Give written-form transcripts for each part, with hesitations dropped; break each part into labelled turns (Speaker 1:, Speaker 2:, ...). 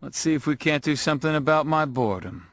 Speaker 1: Let's see if we can't do something about my boredom.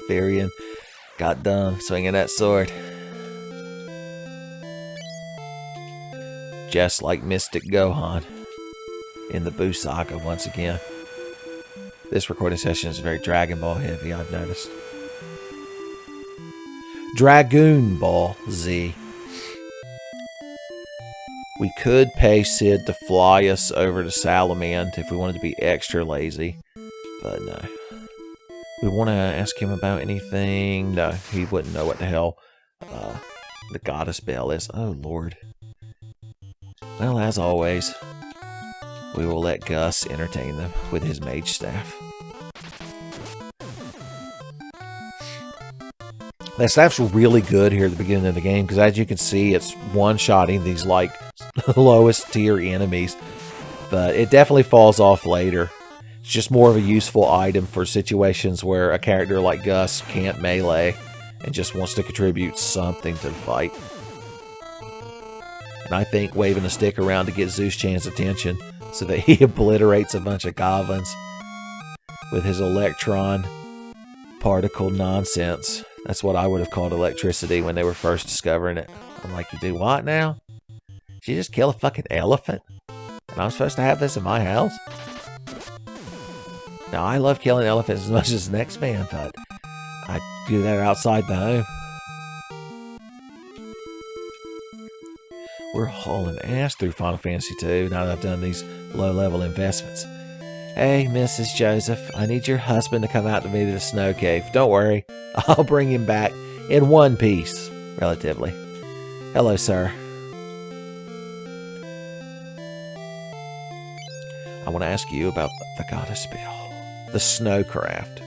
Speaker 2: Varian got done swinging that sword. Just like Mystic Gohan in the Buu Saga once again. This recording session is very Dragon Ball heavy, I've noticed. Dragoon Ball Z. We could pay Sid to fly us over to Salamand if we wanted to be extra lazy, but no. We want to ask him about anything? No, he wouldn't know what the hell the goddess bell is. Oh, Lord. Well, as always, we will let Gus entertain them with his Mage Staff. That staff's really good here at the beginning of the game, because as you can see, it's one-shotting these, like, lowest tier enemies. But it definitely falls off later. It's just more of a useful item for situations where a character like Gus can't melee and just wants to contribute something to the fight. And I think waving a stick around to get Zeus-chan's attention so that he obliterates a bunch of goblins with his electron particle nonsense. That's what I would have called electricity when they were first discovering it. I'm like, you do what now? Did you just kill a fucking elephant? And I'm supposed to have this in my house? Now, I love killing elephants as much as the next man, but I do that outside the home. We're hauling ass through Final Fantasy II now that I've done these low-level investments. Hey, Mrs. Joseph, I need your husband to come out to me to the snow cave. Don't worry, I'll bring him back in one piece, relatively. Hello, sir. I want to ask you about the goddess spell. The Snowcraft.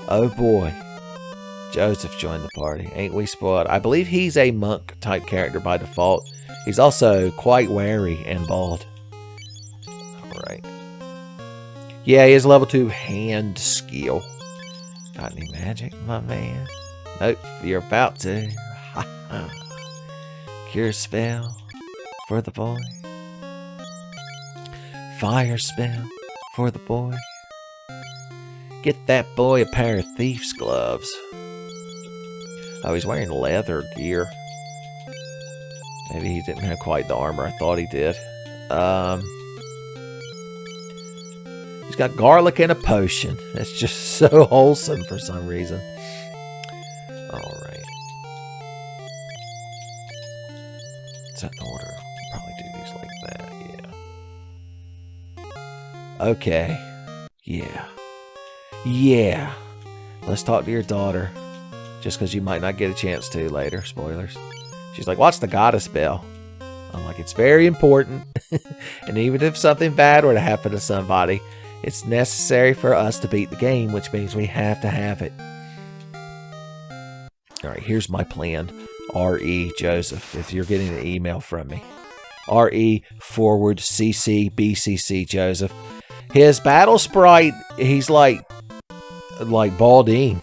Speaker 2: Oh boy. Joseph joined the party. Ain't we spoiled? I believe he's a monk-type character by default. He's also quite wary and bald. Alright. Yeah, he has level 2 hand skill. Got any magic, my man? Nope, you're about to. Cure spell for the boy. Fire spell for the boy. Get that boy a pair of thief's gloves. Oh, he's wearing leather gear. Maybe he didn't have quite the armor I thought he did. He's got garlic and a potion. That's just so wholesome for some reason. Alright. Is that the order? Probably do these like that, yeah. Okay. Yeah. Let's talk to your daughter. Just because you might not get a chance to later. Spoilers. She's like, what's the goddess bell? I'm like, it's very important. And even if something bad were to happen to somebody, it's necessary for us to beat the game, which means we have to have it. Alright, here's my plan. R.E. Joseph, if you're getting an email from me. R.E. / C.C. B.C.C. Joseph. His battle sprite, he's like Baldine.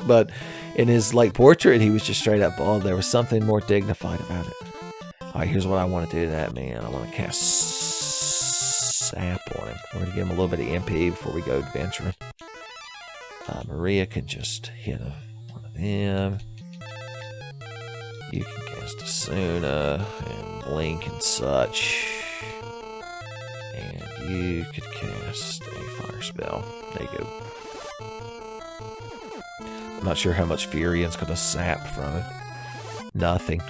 Speaker 2: But in his portrait, he was just straight up bald. There was something more dignified about it. Alright, here's what I want to do to that man. I want to cast Sap on him. We're going to give him a little bit of MP before we go adventuring. Maria can just hit one of them. You can cast Asuna and Blink and such. And you could cast a fire spell. There you go. I'm not sure how much Furian's going to sap from it. Nothing.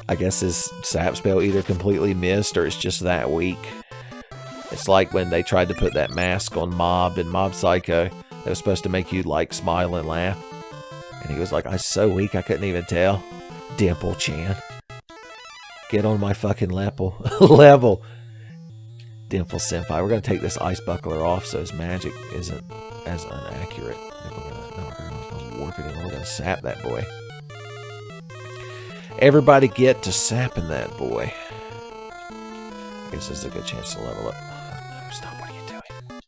Speaker 2: I guess his sap spell either completely missed or it's just that weak. It's like when they tried to put that mask on Mob in Mob Psycho that was supposed to make you, like, smile and laugh. And he was like, I was so weak I couldn't even tell. Dimple-chan. Get on my fucking level. Dimple Senpai. We're going to take this ice buckler off so his magic isn't as inaccurate. We're going to warp it and we're going to sap that boy. Everybody get to sapping that boy. I guess there's a good chance to level up. No, stop. What are you doing?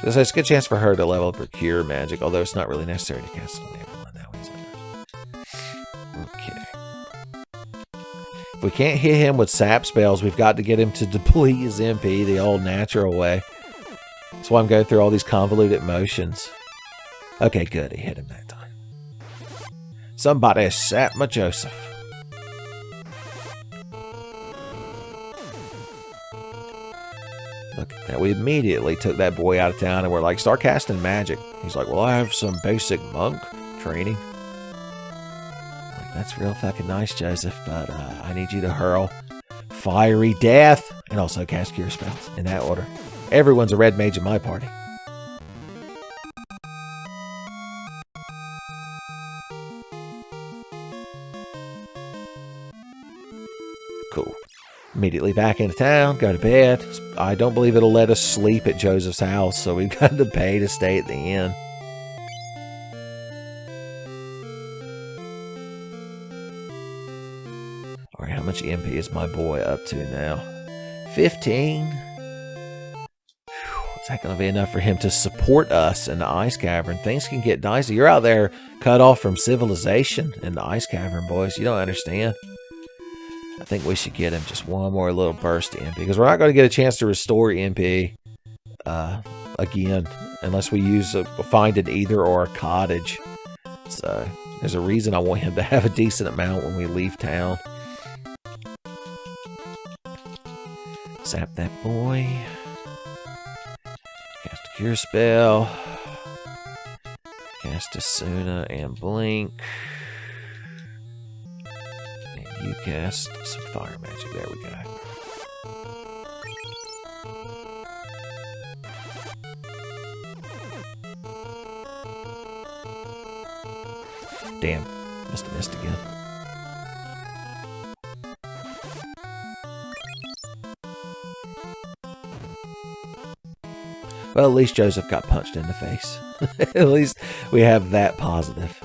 Speaker 2: There's a good chance for her to level up her cure magic, although it's not really necessary to cast it on everyone now, is it? Okay. If we can't hit him with sap spells, we've got to get him to deplete his MP the old natural way. That's why I'm going through all these convoluted motions. Okay, good. He hit him that time. Somebody sap my Joseph. Look, now we immediately took that boy out of town and we're like, start casting magic. He's like, well, I have some basic monk training. Like, that's real fucking nice, Joseph, but I need you to hurl Fiery Death and also cast Cure spells in that order. Everyone's a red mage in my party. Cool. Immediately back into town, go to bed. I don't believe it'll let us sleep at Joseph's house, so we've got to pay to stay at the inn. Alright, how much MP is my boy up to now? 15? Is that going to be enough for him to support us in the ice cavern? Things can get dicey. You're out there cut off from civilization in the ice cavern, boys. You don't understand. I think we should get him just one more little burst of MP, because we're not going to get a chance to restore MP again unless we use find an either or a cottage. So there's a reason I want him to have a decent amount when we leave town. Sap that boy. Cast a cure spell. Cast a Suna and blink. You cast some fire magic. There we go. Damn. Must have missed again. Well, at least Joseph got punched in the face. At least we have that positive.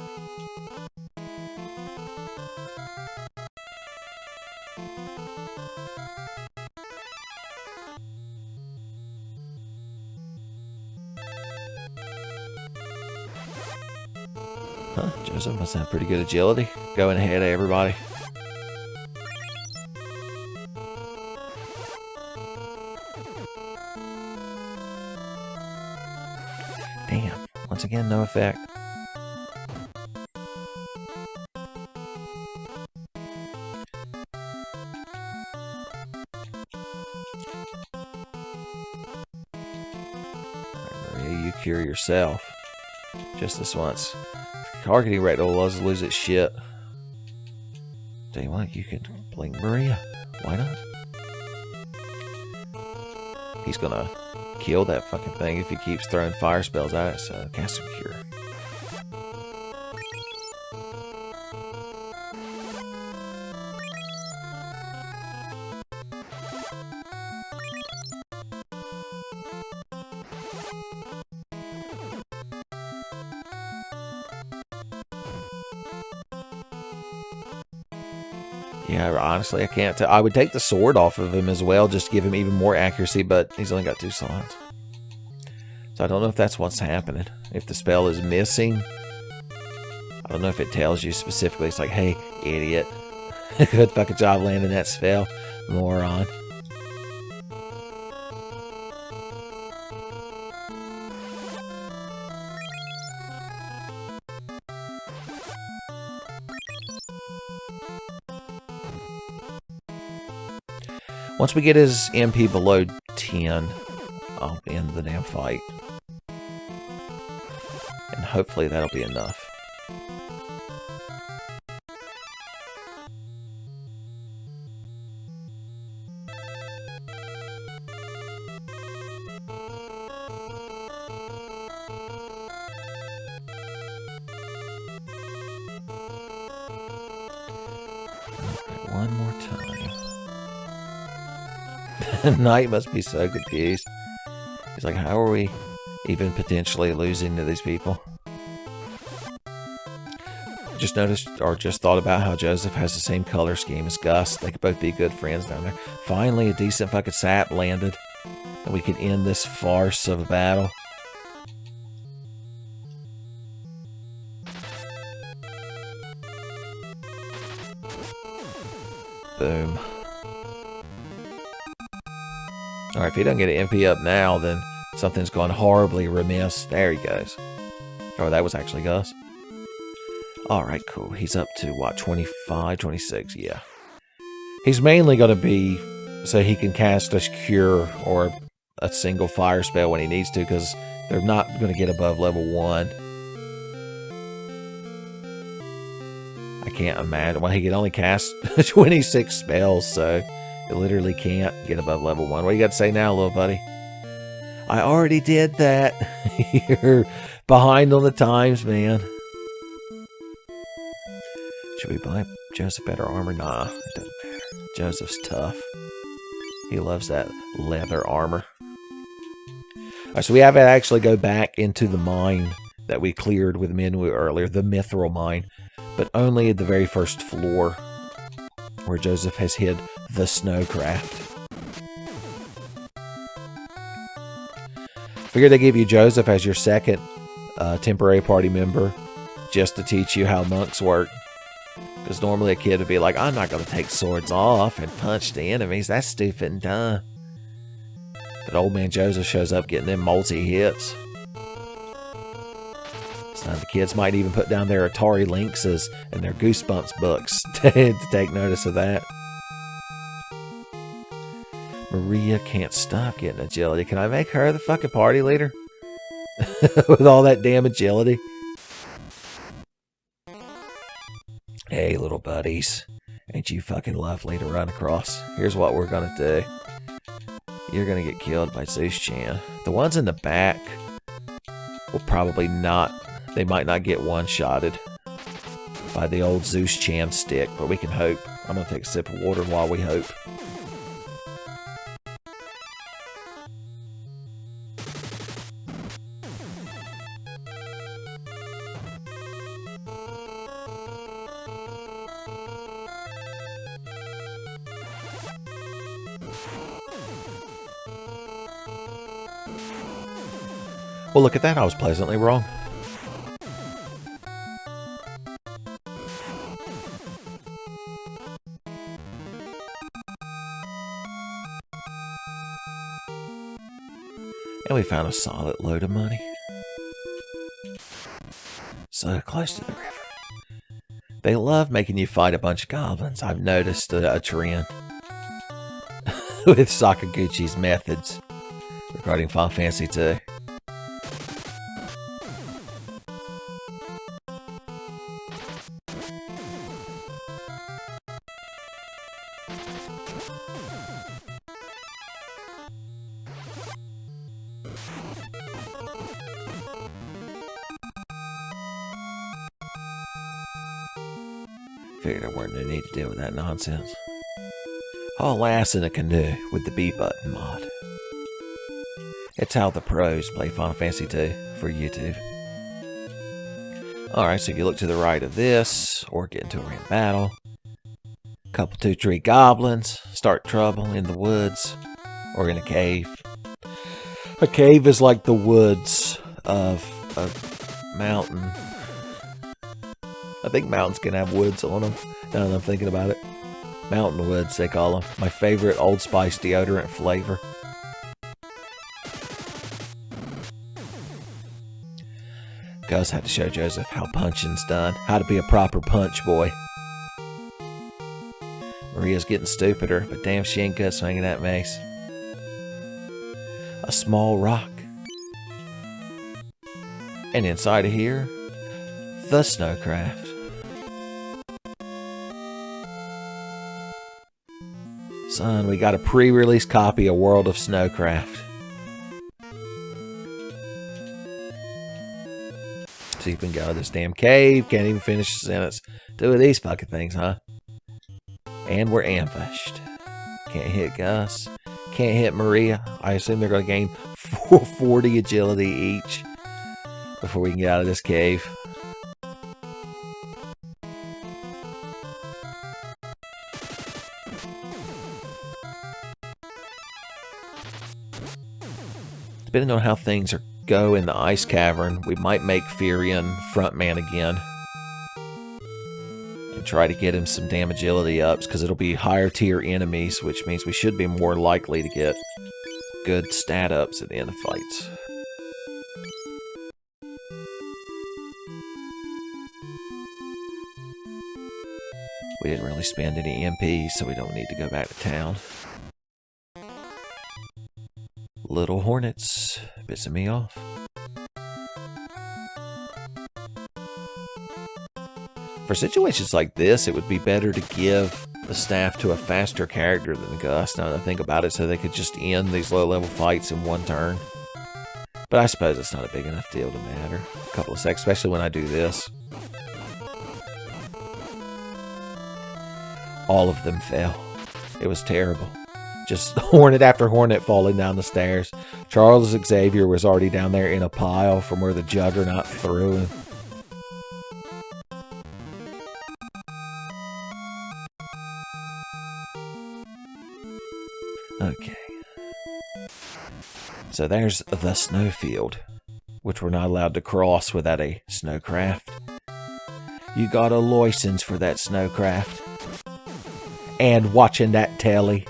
Speaker 2: Joseph must have pretty good agility. Going ahead of everybody. Damn. Once again, no effect. Maria, you cure yourself. Just this once. Targeting rate will lose its shit. Tell you what, you can blink Maria. Why not? He's gonna kill that fucking thing if he keeps throwing fire spells at it, so cast some cure. Yeah, honestly, I can't tell. I would take the sword off of him as well, just to give him even more accuracy, but he's only got 2 slots. So I don't know if that's what's happening. If the spell is missing, I don't know if it tells you specifically. It's like, hey, idiot. Good fucking job landing that spell, moron. Once we get his MP below 10, I'll end the damn fight. And hopefully that'll be enough. one more time. Knight must be so confused. He's like, how are we even potentially losing to these people? Just noticed, or just thought about how Joseph has the same color scheme as Gus. They could both be good friends down there. Finally, a decent fucking sap landed. And we can end this farce of a battle. Boom. Alright, if he doesn't get an MP up now, then something's gone horribly remiss. There he goes. Oh, that was actually Gus. Alright, cool. He's up to, what, 25, 26? Yeah. He's mainly going to be so he can cast a cure or a single fire spell when he needs to, because they're not going to get above level 1. I can't imagine. Well, he can only cast 26 spells, so he literally can't get above level 1. What do you got to say now, little buddy? I already did that. You're behind on the times, man. Should we buy Joseph better armor? Nah, it doesn't matter. Joseph's tough. He loves that leather armor. Alright, so we have to actually go back into the mine that we cleared with Minwu earlier, the Mithril mine, but only at the very first floor where Joseph has hid the snowcraft. Figured they give you Joseph as your second temporary party member just to teach you how monks work. Because normally a kid would be like, I'm not going to take swords off and punch the enemies. That's stupid and dumb. But old man Joseph shows up getting them multi-hits. So the kids might even put down their Atari Lynxes and their Goosebumps books to take notice of that. Maria can't stop getting agility. Can I make her the fucking party leader? With all that damn agility. Hey, little buddies. Ain't you fucking lovely to run across? Here's what we're gonna do. You're gonna get killed by Zeus-chan. The ones in the back will probably not... They might not get one-shotted by the old Zeus-chan stick, but we can hope. I'm gonna take a sip of water while we hope. Well, look at that. I was pleasantly wrong. And we found a solid load of money. So close to the river. They love making you fight a bunch of goblins. I've noticed a trend with Sakaguchi's methods regarding Final Fantasy II. Figured I wasn't going to need to deal with that nonsense. Haul ass in a canoe with the B button mod. It's how the pros play Final Fantasy II for YouTube. Alright, so if you look to the right of this, or get into a random battle, couple 2-3 goblins, start trouble in the woods, or in a cave. A cave is like the woods of a mountain. I think mountains can have woods on them, now that I'm thinking about it. Mountain woods, they call them. My favorite Old Spice deodorant flavor. Gus had to show Joseph how punching's done, how to be a proper punch boy. Maria's getting stupider, but damn she ain't good swinging that mace. A small rock. And inside of here, the snowcraft. Son, we got a pre-release copy of World of Snowcraft. See if we can go to this damn cave. Can't even finish the sentence. 2 of these fucking things, huh? And we're ambushed. Can't hit Gus. Can't hit Maria. I assume they're going to gain 40 agility each before we can get out of this cave. Depending on how things go in the ice cavern, we might make Furion frontman again. And try to get him some damn agility ups, because it'll be higher tier enemies, which means we should be more likely to get good stat ups at the end of fights. We didn't really spend any MPs, so we don't need to go back to town. Little hornets, pissing me off. For situations like this, it would be better to give the staff to a faster character than Gus, now that I think about it, so they could just end these low-level fights in one turn. But I suppose it's not a big enough deal to matter. A couple of seconds, especially when I do this. All of them fell. It was terrible. Just hornet after hornet falling down the stairs. Charles Xavier was already down there in a pile from where the Juggernaut threw him. Okay. So there's the snowfield, which we're not allowed to cross without a snowcraft. You got a license for that snowcraft. And watching that telly.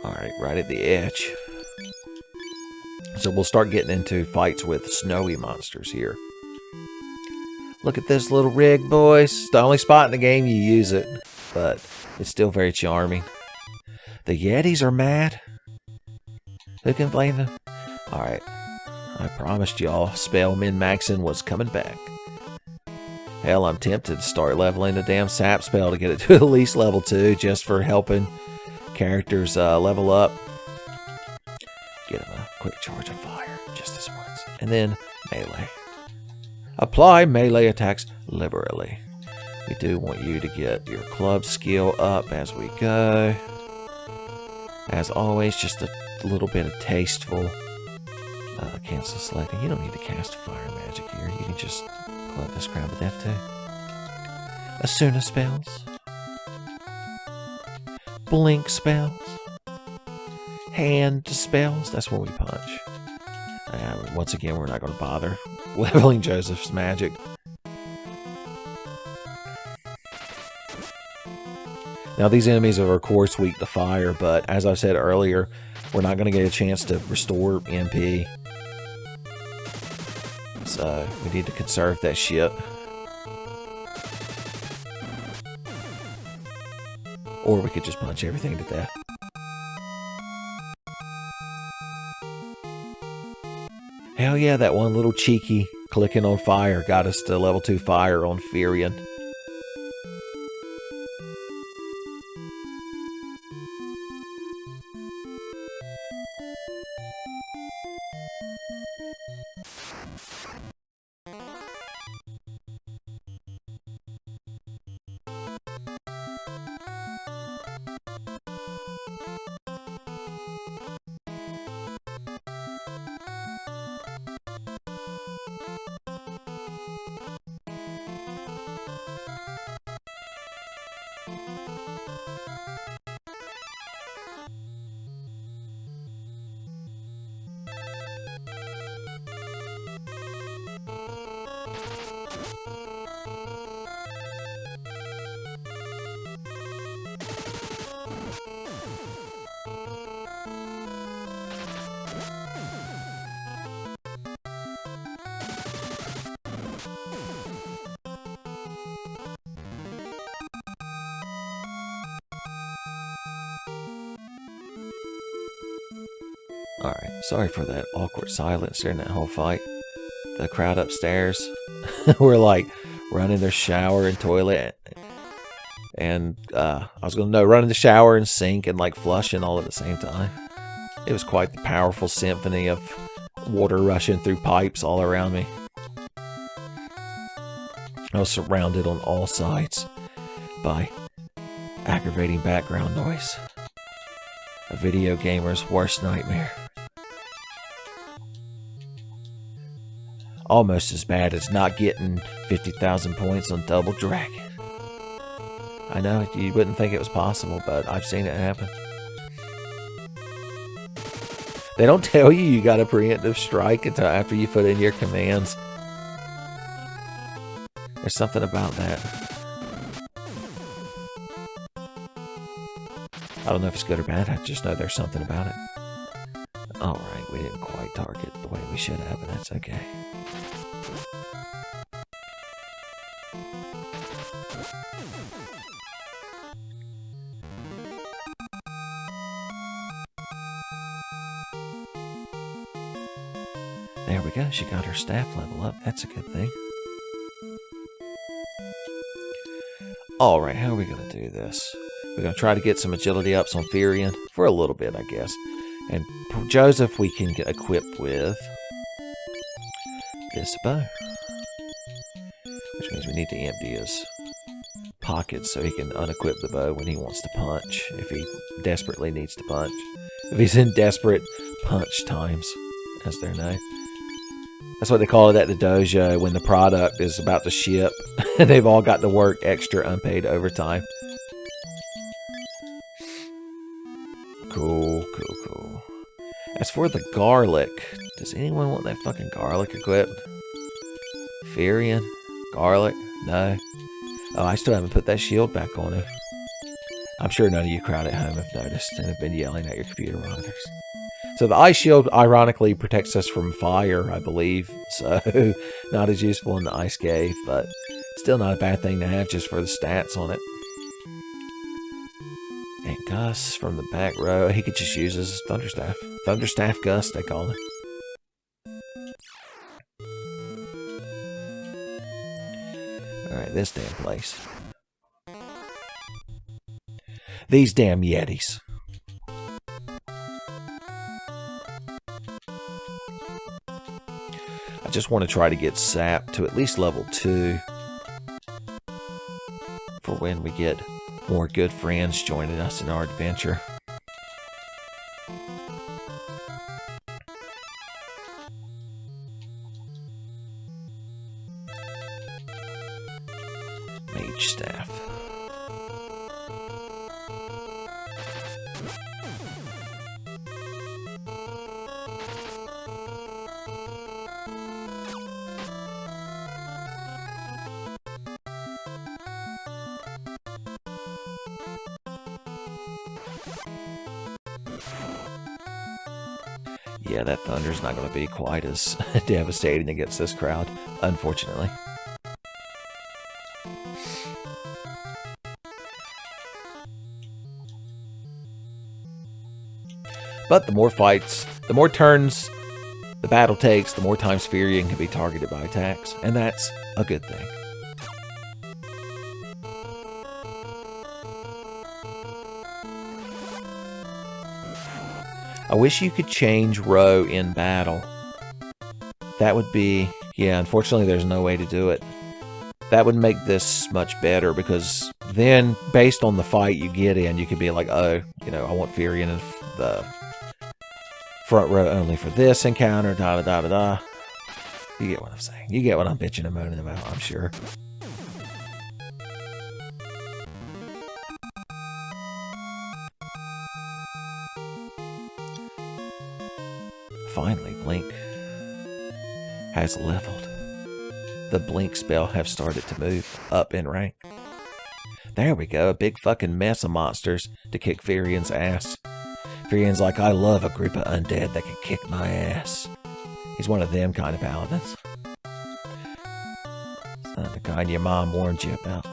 Speaker 2: Alright, right at the edge. So we'll start getting into fights with snowy monsters here. Look at this little rig, boys. It's the only spot in the game you use it, but it's still very charming. The Yetis are mad. Who can blame them? Alright, I promised y'all spell min-maxing was coming back. Hell, I'm tempted to start leveling the damn sap spell to get it to at least level 2 just for helping characters level up. Get him a quick charge of fire, just this once. And then melee. Apply melee attacks liberally. We do want you to get your club skill up as we go. As always, just a little bit of tasteful. Cancel selecting. You don't need to cast fire magic here. You can just club this crowd with F2. Asuna spells. Blink spells. Hand spells. That's when we punch. Once again, we're not going to bother leveling Joseph's magic. Now, these enemies are, of course, weak to fire, but as I said earlier, we're not going to get a chance to restore MP. So, we need to conserve that shit. Or we could just punch everything to death. Hell yeah, that one little cheeky clicking on fire got us to level 2 fire on Furion. Alright, sorry for that awkward silence during that whole fight. The crowd upstairs were like running their shower and toilet. And I was going to know, running the shower and sink and like flushing all at the same time. It was quite the powerful symphony of Water rushing through pipes all around me. I was surrounded on all sides by aggravating background noise. A video gamer's worst nightmare. Almost as bad as not getting 50,000 points on Double Dragon. I know, you wouldn't think it was possible, but I've seen it happen. They don't tell you got a preemptive strike until after you put in your commands. There's something about that. I don't know if it's good or bad, I just know there's something about it. Alright, we didn't quite target the way we should have, but that's okay. There we go, she got her staff level up. That's a good thing. Alright, how are we going to do this? We're going to try to get some agility ups on Firion for a little bit, I guess. And Joseph we can get equipped with this bow. Which means we need to empty his pockets so he can unequip the bow when he wants to punch. If he desperately needs to punch. If he's in desperate punch times, as they're known. That's what they call it at the dojo when the product is about to ship. They've all got to work extra unpaid overtime. Cool, cool, cool. As for the garlic, does anyone want that fucking garlic equipped? Firion? Garlic? No. Oh, I still haven't put that shield back on him. I'm sure none of you crowd at home have noticed and have been yelling at your computer monitors. So the ice shield ironically protects us from fire, I believe. So not as useful in the ice cave, but still not a bad thing to have just for the stats on it. And Gus from the back row, he could just use his Thunderstaff. Thunderstaff Gus, they call him. Alright, this damn place. These damn Yetis. I just want to try to get Sap to at least level 2 for when we get more good friends joining us in our adventure. Mage Staff. Yeah, that thunder's not going to be quite as devastating against this crowd, unfortunately. But the more fights, the more turns the battle takes, the more times Firion can be targeted by attacks, and that's a good thing. I wish you could change row in battle. That would be... yeah, unfortunately there's no way to do it. That would make this much better, because then, based on the fight you get in, you could be like, oh, you know, I want Firion in the front row only for this encounter, da-da-da-da-da. You get what I'm saying. You get what I'm bitching and moaning about, I'm sure. Finally, Blink has leveled. The Blink spell have started to move up in rank. There we go, a big fucking mess of monsters to kick Firion's ass. Firion's like, I love a group of undead that can kick my ass. He's one of them kind of paladins. It's not the kind your mom warned you about.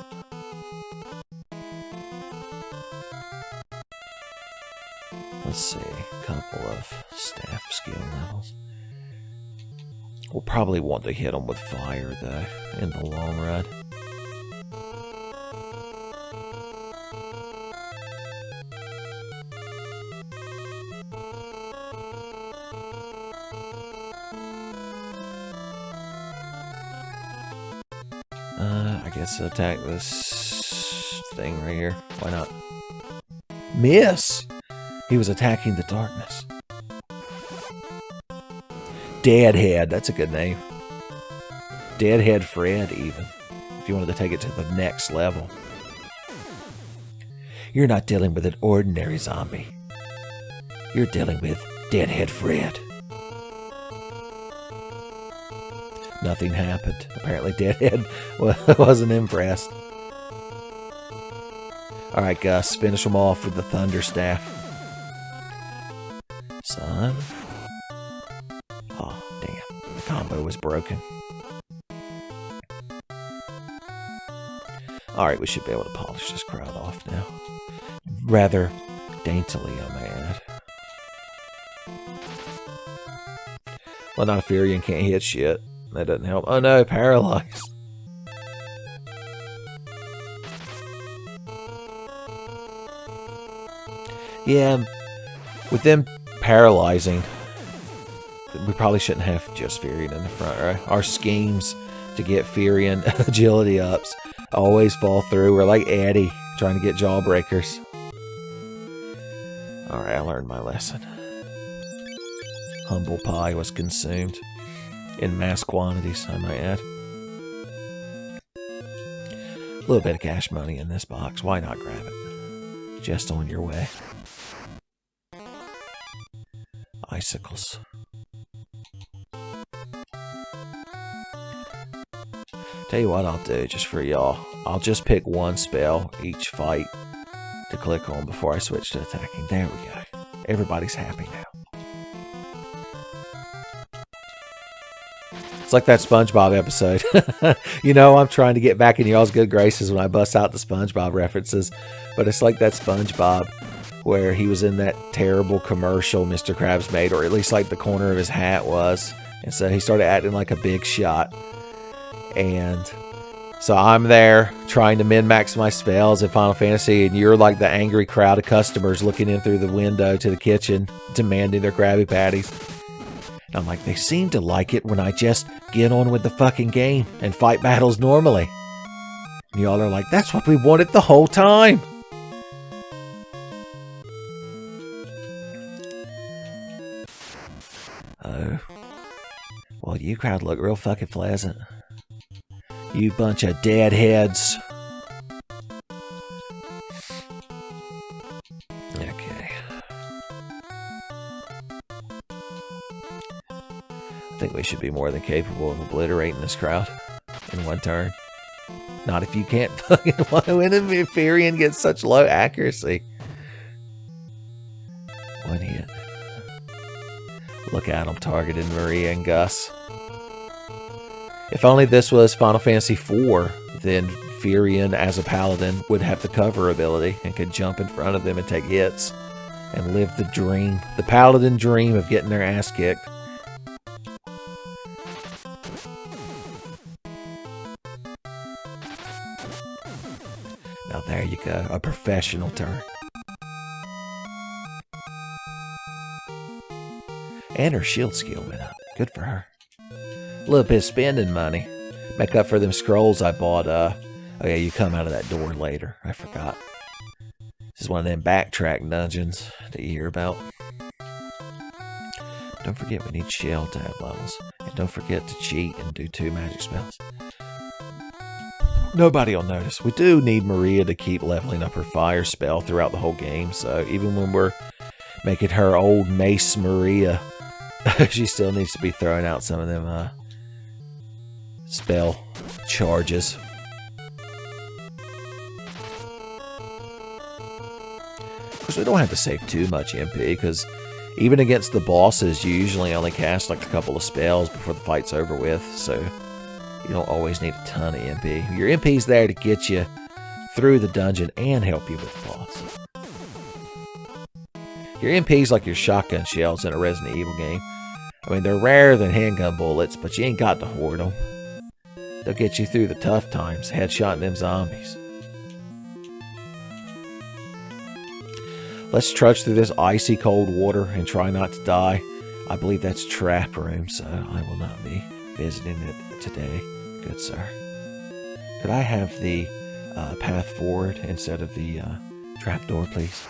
Speaker 2: Let's see, a couple of staff skill levels. We'll probably want to hit them with fire, though, in the long run. I guess attack this thing right here. Why not? Miss! He was attacking the darkness. Deadhead. That's a good name. Deadhead Fred, even. If you wanted to take it to the next level. You're not dealing with an ordinary zombie. You're dealing with Deadhead Fred. Nothing happened. Apparently Deadhead wasn't impressed. Alright, Gus. Finish them off with the Thunder Staff. Son. Oh, damn. The combo was broken. Alright, we should be able to polish this crowd off now. Rather daintily, I may add. Well, not a Furion can't hit shit. That doesn't help. Oh no, paralyzed. Yeah, with them paralyzing, we probably shouldn't have just Furion in the front, right? Our schemes to get Furion agility ups always fall through. We're like Eddie trying to get jawbreakers. Alright, I learned my lesson. Humble pie was consumed. In mass quantities, I might add. A little bit of cash money in this box. Why not grab it? Just on your way. Icicles. Tell you what I'll do just for y'all. I'll just pick one spell each fight to click on before I switch to attacking. There we go. Everybody's happy now. It's like that SpongeBob episode. You know, I'm trying to get back in y'all's good graces when I bust out the SpongeBob references. But it's like that SpongeBob where he was in that terrible commercial Mr. Krabs made, or at least like the corner of his hat was. And so he started acting like a big shot. And so I'm there trying to min-max my spells in Final Fantasy, and you're like the angry crowd of customers looking in through the window to the kitchen, demanding their Krabby Patties. And I'm like, they seem to like it when I just get on with the fucking game and fight battles normally. And y'all are like, that's what we wanted the whole time. Oh. Well, you crowd look real fucking pleasant. You bunch of deadheads. Okay. I think we should be more than capable of obliterating this crowd in one turn. Not if you can't fucking win if Furion gets such low accuracy. One hit. Look at him targeting Maria and Gus. If only this was Final Fantasy IV, then Furion as a paladin would have the cover ability and could jump in front of them and take hits and live the dream, the paladin dream of getting their ass kicked. Now there you go, a professional turn. And her shield skill went up. Good for her. A little bit of spending money. Make up for them scrolls I bought. Oh yeah, you come out of that door later. I forgot. This is one of them backtrack dungeons that you hear about. Don't forget we need shell tab levels. And don't forget to cheat and do 2 magic spells. Nobody will notice. We do need Maria to keep leveling up her fire spell throughout the whole game. So even when we're making her old Mace Maria, she still needs to be throwing out some of them spell charges. Of course, we don't have to save too much MP, because even against the bosses, you usually only cast like a couple of spells before the fight's over with, so you don't always need a ton of MP. Your MP's there to get you through the dungeon and help you with the boss. Your MP's like your shotgun shells in a Resident Evil game. I mean, they're rarer than handgun bullets, but you ain't got to hoard them. They'll get you through the tough times, headshotting them zombies. Let's trudge through this icy cold water and try not to die. I believe that's trap room, so I will not be visiting it today. Good sir. Could I have the path forward instead of the trapdoor, please?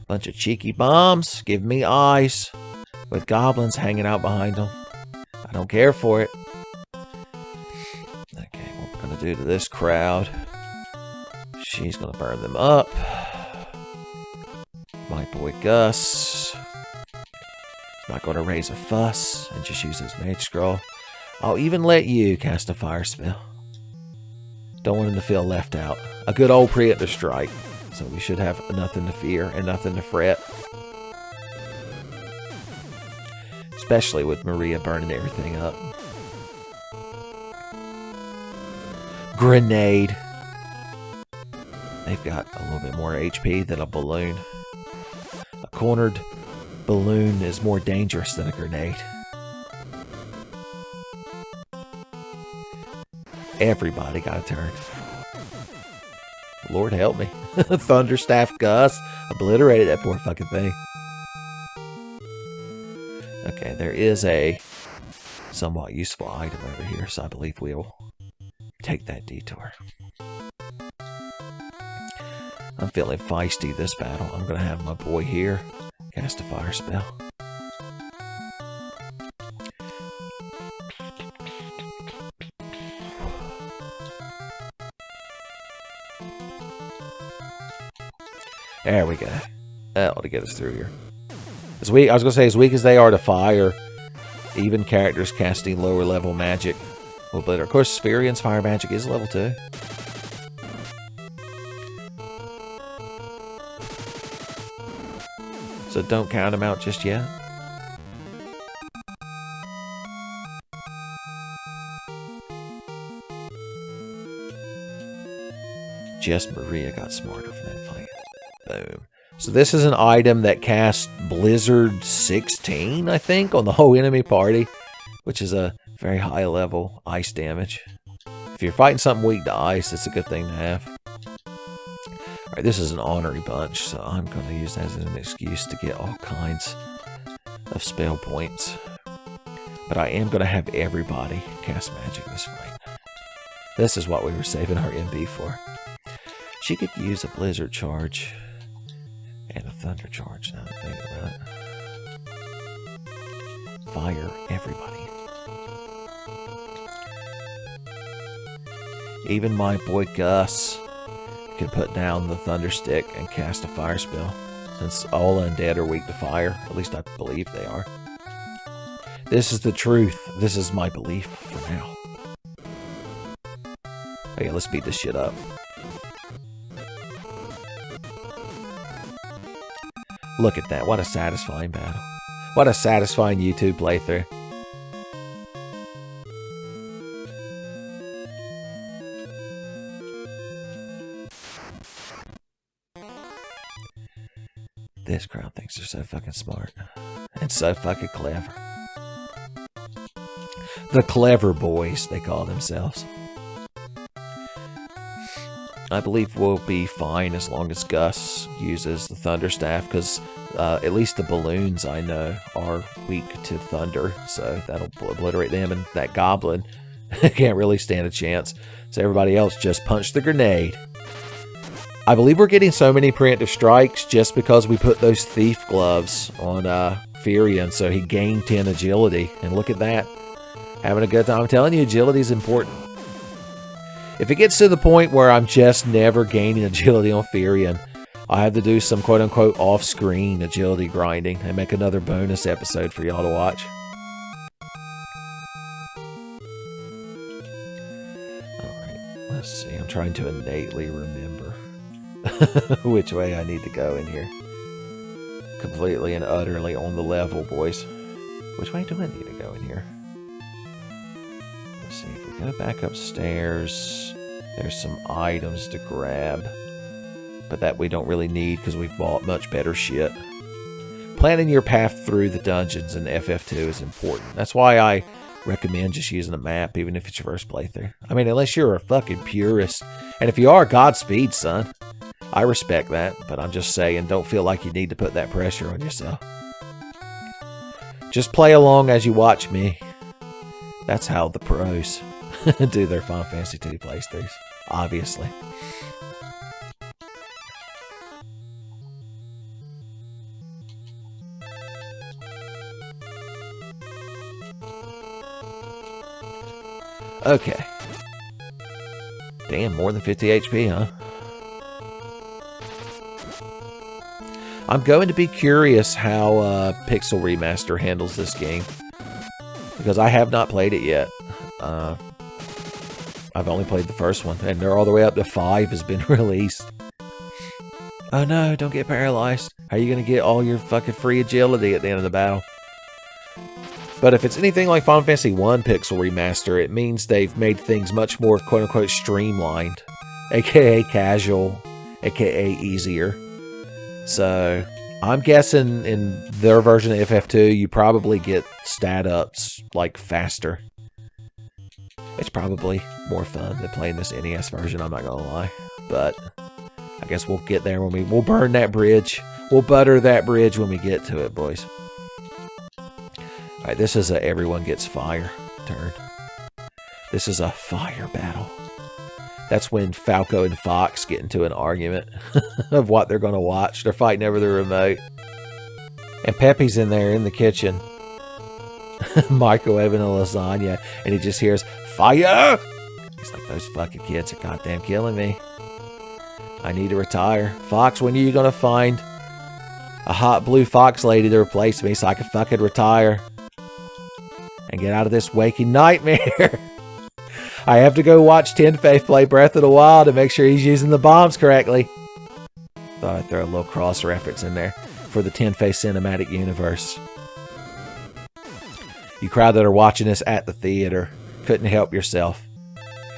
Speaker 2: Bunch of cheeky bombs. Give me eyes. With goblins hanging out behind them. I don't care for it. Okay, what we're going to do to this crowd. She's going to burn them up. My boy Gus. Not going to raise a fuss and just use his mage scroll. I'll even let you cast a fire spell. Don't want him to feel left out. A good old preemptive strike. So we should have nothing to fear and nothing to fret. Especially with Maria burning everything up. Grenade. They've got a little bit more HP than a balloon. A cornered balloon is more dangerous than a grenade. Everybody got a turn. Lord help me. Thunderstaff Gus obliterated that poor fucking thing. Okay, there is a somewhat useful item over here, so I believe we'll take that detour. I'm feeling feisty this battle. I'm going to have my boy here cast a fire spell. There we go. That ought to get us through here. I was going to say, as weak as they are to fire, even characters casting lower level magic will better. Of course, Sphyrion's fire magic is level 2. So don't count him out just yet. Just Maria got smarter from that fight. Boom. So this is an item that casts Blizzard 16, I think, on the whole enemy party, which is a very high level ice damage. If you're fighting something weak to ice, it's a good thing to have. Alright, this is an honorary bunch, so I'm going to use that as an excuse to get all kinds of spell points. But I am going to have everybody cast magic this fight. This is what we were saving our MB for. She could use a Blizzard charge. And a thunder charge, now that I think about it. Fire everybody. Even my boy Gus can put down the thunder stick and cast a fire spell. Since all undead are weak to fire. At least I believe they are. This is the truth. This is my belief for now. Okay, let's beat this shit up. Look at that. What a satisfying battle. What a satisfying YouTube playthrough. This crowd thinks they're so fucking smart. And so fucking clever. The clever boys, they call themselves. I believe we'll be fine as long as Gus uses the Thunderstaff, because at least the balloons I know are weak to thunder, so that'll obliterate them, and that goblin can't really stand a chance. So everybody else just punch the grenade. I believe we're getting so many preemptive strikes just because we put those thief gloves on Furion, so he gained 10 agility, and look at that. Having a good time. I'm telling you, agility is important. If it gets to the point where I'm just never gaining agility on Furion, I have to do some quote-unquote off-screen agility grinding and make another bonus episode for y'all to watch. Alright, let's see. I'm trying to innately remember which way I need to go in here. Completely and utterly on the level, boys. Which way do I need to go in here? Let's see, if we go back upstairs, there's some items to grab. But that we don't really need because we've bought much better shit. Planning your path through the dungeons in FF2 is important. That's why I recommend just using a map, even if it's your first playthrough. I mean, unless you're a fucking purist. And if you are, Godspeed, son. I respect that, but I'm just saying, don't feel like you need to put that pressure on yourself. Just play along as you watch me. That's how the pros do their Final Fantasy II playthroughs, obviously. Okay. Damn, more than 50 HP, huh? I'm going to be curious how Pixel Remaster handles this game, because I have not played it yet. I've only played the first one, and they're all the way up to 5 has been released. Oh no, don't get paralyzed. How are you going to get all your fucking free agility at the end of the battle? But if it's anything like Final Fantasy 1 Pixel Remaster, it means they've made things much more quote-unquote streamlined, aka casual, aka easier. So, I'm guessing in their version of FF2, you probably get stat-ups, like, faster. It's probably more fun than playing this NES version, I'm not gonna lie. But, I guess we'll get there when we'll burn that bridge. We'll butter that bridge when we get to it, boys. Alright, this is a everyone gets fire turn. This is a fire battle. That's when Falco and Fox get into an argument of what they're going to watch. They're fighting over the remote. And Pepe's in there in the kitchen, microwaving a lasagna, and he just hears, fire! He's like, those fucking kids are goddamn killing me. I need to retire. Fox, when are you going to find a hot blue fox lady to replace me so I can fucking retire and get out of this waking nightmare? I have to go watch Tenfey play Breath of the Wild to make sure he's using the bombs correctly. Thought I'd throw a little cross-reference in there for the Tenfey cinematic universe. You crowd that are watching this at the theater couldn't help yourself.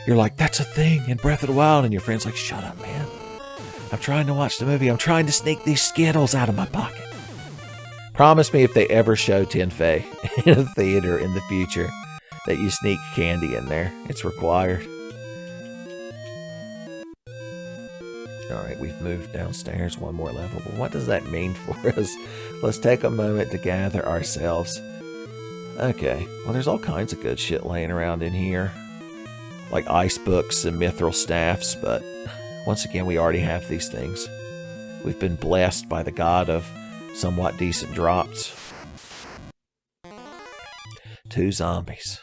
Speaker 2: You're like, that's a thing in Breath of the Wild, and your friend's like, shut up, man. I'm trying to watch the movie. I'm trying to sneak these Skittles out of my pocket. Promise me if they ever show Tenfey in a theater in the future that you sneak candy in there. It's required. Alright, we've moved downstairs one more level, but what does that mean for us? Let's take a moment to gather ourselves. Okay, well there's all kinds of good shit laying around in here. Like ice books and mithril staffs, but once again we already have these things. We've been blessed by the god of somewhat decent drops. 2 zombies.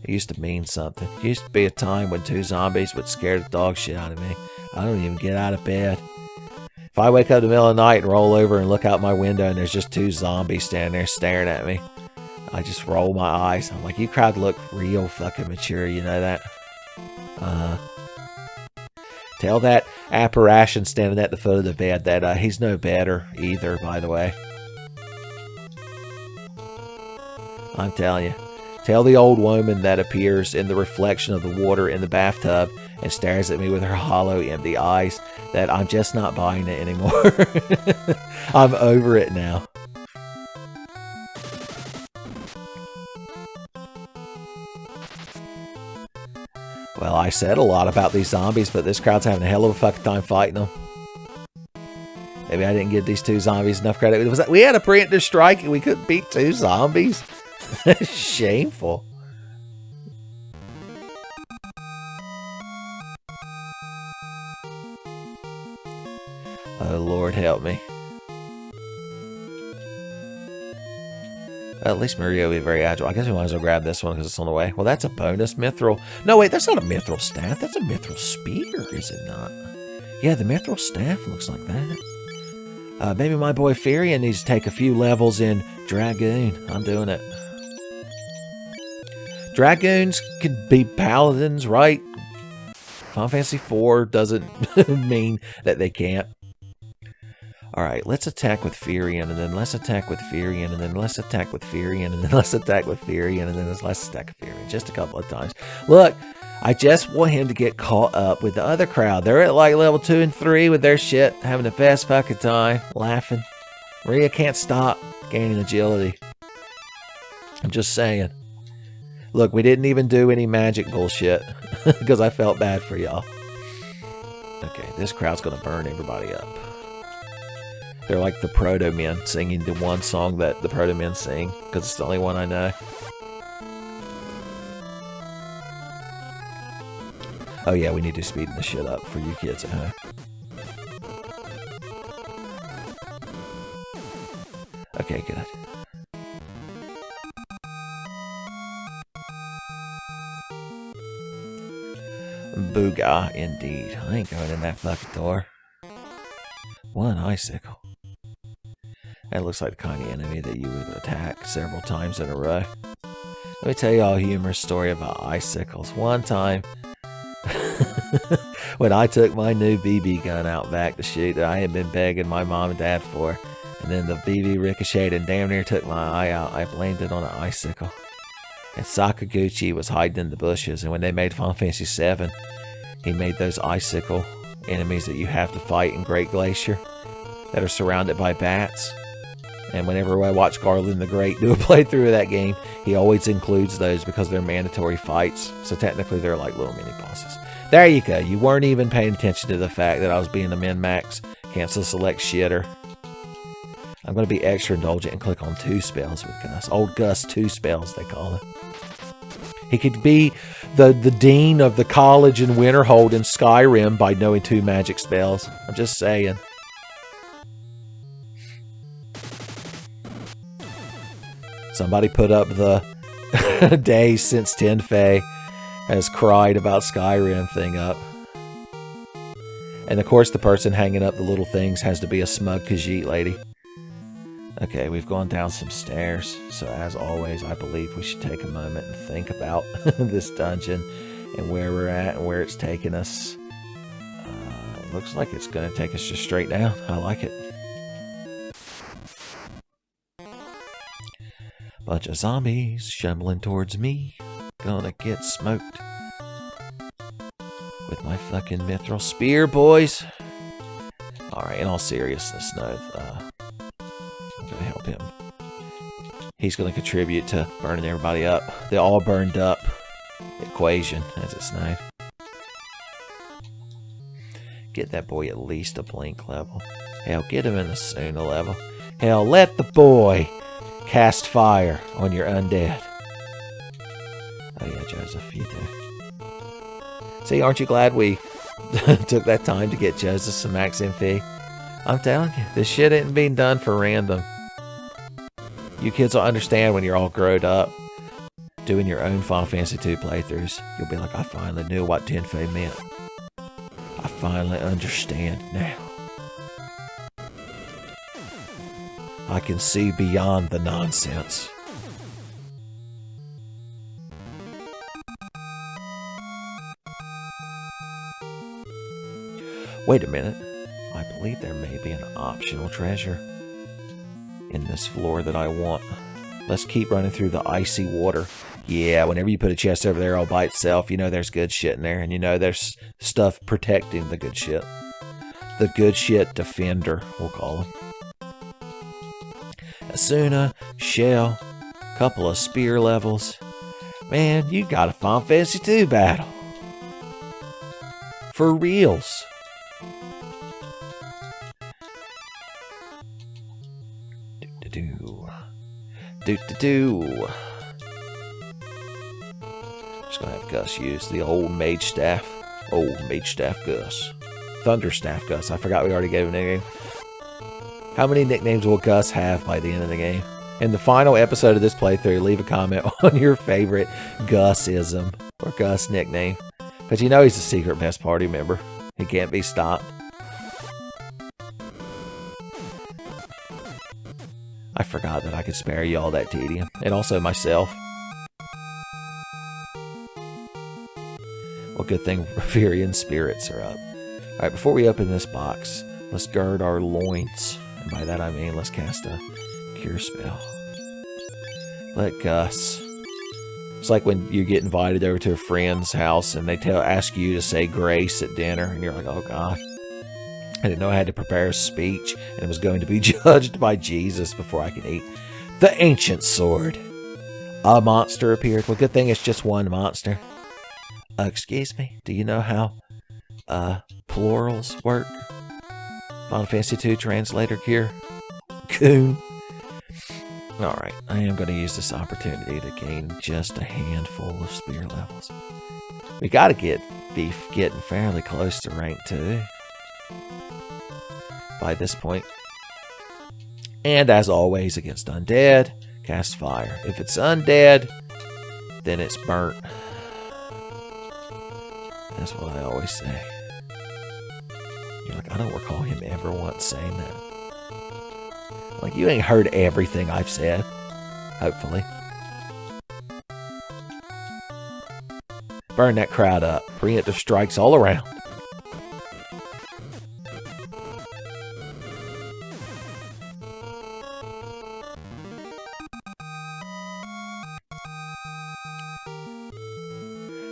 Speaker 2: It used to mean something. It used to be a time when 2 zombies would scare the dog shit out of me. I don't even get out of bed. If I wake up in the middle of the night and roll over and look out my window and there's just 2 zombies standing there staring at me, I just roll my eyes. I'm like, you crowd look real fucking mature, you know that? Tell that apparition standing at the foot of the bed that he's no better either, by the way. I'm telling you. Tell the old woman that appears in the reflection of the water in the bathtub and stares at me with her hollow, empty eyes that I'm just not buying it anymore. I'm over it now. Well, I said a lot about these zombies, but this crowd's having a hell of a fucking time fighting them. Maybe I didn't give these 2 zombies enough credit. Was that we had a preemptive strike and we couldn't beat 2 zombies? Shameful. Oh, Lord, help me. At least Mario will be very agile. I guess we might as well grab this one because it's on the way. Well, that's a bonus mithril. No, wait, that's not a mithril staff. That's a mithril spear, is it not? Yeah, the mithril staff looks like that. Maybe my boy Firion needs to take a few levels in Dragoon. I'm doing it. Dragoons can be paladins, right? Final Fantasy IV doesn't mean that they can't. Alright, let's attack with Firion, and then let's attack with Firion, and then let's attack with Firion, and then let's attack with Firion, and then let's attack with Firion. Just a couple of times. Look, I just want him to get caught up with the other crowd. They're at like level 2 and 3 with their shit, having the best fucking time, laughing. Maria can't stop gaining agility. I'm just saying. Look, we didn't even do any magic bullshit because I felt bad for y'all. Okay, this crowd's gonna burn everybody up. They're like the Proto-Men singing the one song that the Proto-Men sing because it's the only one I know. Oh yeah, we need to speed this shit up for you kids at home. Okay, good. Booga, indeed. I ain't going in that fucking door. One icicle. That looks like the kind of enemy that you would attack several times in a row. Let me tell you all a humorous story about icicles. One time, when I took my new BB gun out back to shoot that I had been begging my mom and dad for, and then the BB ricocheted and damn near took my eye out, I blamed it on an icicle. And Sakaguchi was hiding in the bushes, and when they made Final Fantasy VII, he made those icicle enemies that you have to fight in Great Glacier that are surrounded by bats. And whenever I watch Garland the Great do a playthrough of that game, he always includes those because they're mandatory fights. So technically they're like little mini bosses. There you go. You weren't even paying attention to the fact that I was being a min-max, cancel select shitter. I'm going to be extra indulgent and click on 2 spells with Gus. Old Gus 2 spells, they call it. He could be the dean of the college in Winterhold in Skyrim by knowing 2 magic spells. I'm just saying. Somebody put up the days since Tenfey has cried about Skyrim thing up. And of course the person hanging up the little things has to be a smug Khajiit lady. Okay, we've gone down some stairs, so as always, I believe we should take a moment and think about this dungeon and where we're at and where it's taking us. Looks like it's going to take us just straight down. I like it. Bunch of zombies shambling towards me. Gonna get smoked with my fucking mithril spear, boys. Alright, in all seriousness, no, I'm gonna help him. He's gonna contribute to burning everybody up. The all burned up equation, as it's known. Get that boy at least a blink level. Hell, get him in the Suna level. Hell, let the boy cast fire on your undead. Oh yeah, Joseph, you do. See, aren't you glad we took that time to get Joseph some max MP? I'm telling you, this shit ain't being done for random. You kids will understand when you're all grown up, doing your own Final Fantasy II playthroughs. You'll be like, I finally knew what Tenfey meant. I finally understand now. I can see beyond the nonsense. Wait a minute. I believe there may be an optional treasure in this floor that I want. Let's keep running through the icy water. Yeah, whenever you put a chest over there all by itself, you know there's good shit in there, and you know there's stuff protecting the good shit. The good shit defender, we'll call him. Asuna, Shell, couple of spear levels. Man, you got a Final Fantasy II battle. For reals. Do. Just gonna have Gus use the old Mage Staff. Old Mage Staff Gus. Thunder Staff Gus. I forgot we already gave him a nickname. How many nicknames will Gus have by the end of the game? In the final episode of this playthrough, leave a comment on your favorite Gus-ism or Gus nickname. Because you know he's a secret best party member. He can't be stopped. I forgot that I could spare you all that tedium. And also myself. Well, good thing Reverian spirits are up. Alright, before we open this box, let's gird our loins. And by that I mean let's cast a cure spell. Let Gus. It's like when you get invited over to a friend's house and they ask you to say grace at dinner. And you're like, oh God. I didn't know I had to prepare a speech and was going to be judged by Jesus before I could eat. The ancient sword. A monster appeared. Well, good thing it's just one monster. Excuse me, do you know how plurals work? Final Fantasy II translator gear. Coon. Alright, I am going to use this opportunity to gain just a handful of spear levels. We got to be getting fairly close to rank 2 by this point. And as always, against undead, cast fire. If it's undead, then it's burnt. That's what I always say. You're like, I don't recall him ever once saying that. Like, you ain't heard everything I've said. Hopefully. Burn that crowd up. Preemptive strikes all around.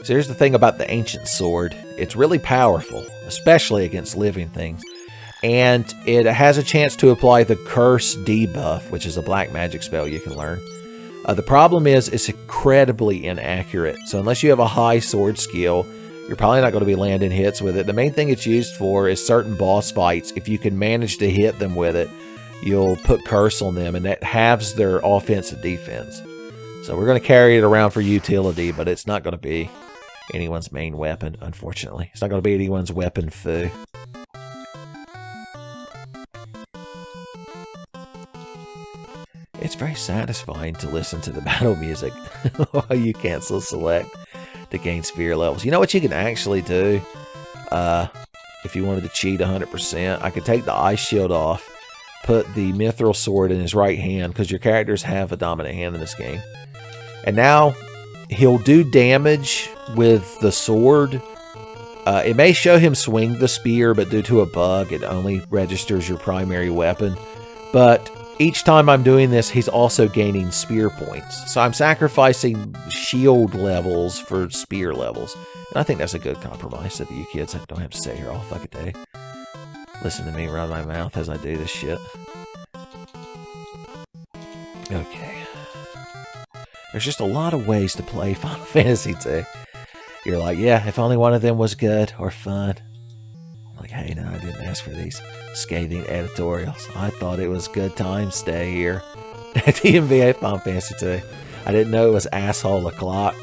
Speaker 2: So here's the thing about the ancient sword. It's really powerful, especially against living things. And it has a chance to apply the Curse debuff, which is a black magic spell you can learn. The problem is it's incredibly inaccurate. So unless you have a high sword skill, you're probably not going to be landing hits with it. The main thing it's used for is certain boss fights. If you can manage to hit them with it, you'll put Curse on them, and that halves their offensive defense. So we're going to carry it around for utility, but it's not going to be anyone's main weapon, unfortunately. It's not going to be anyone's weapon foo. It's very satisfying to listen to the battle music while you cancel select to gain spear levels. You know what you can actually do? If you wanted to cheat 100%, I could take the ice shield off, put the mithril sword in his right hand, because your characters have a dominant hand in this game. And now he'll do damage with the sword. It may show him swing the spear, but due to a bug, it only registers your primary weapon. But each time I'm doing this, he's also gaining spear points. So I'm sacrificing shield levels for spear levels. And I think that's a good compromise so that you kids don't have to sit here all fucking day. Listen to me run my mouth as I do this shit. Okay. There's just a lot of ways to play Final Fantasy II. You're like, yeah, if only one of them was good or fun. I'm like, hey, no, I didn't ask for these scathing editorials. I thought it was good time stay here at TMVA Final Fantasy II. I didn't know it was asshole o'clock.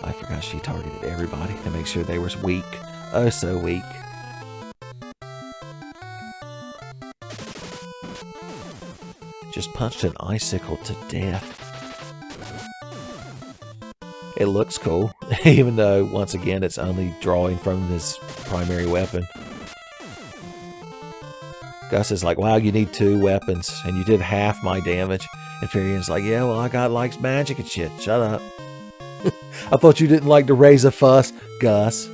Speaker 2: I forgot she targeted everybody to make sure they were weak. Oh, so weak. Just punched an icicle to death. It looks cool, even though, once again, it's only drawing from this primary weapon. Gus is like, wow, you need 2 weapons, and you did half my damage. And Furion's like, yeah, well, I got likes magic and shit. Shut up. I thought you didn't like to raise a fuss, Gus.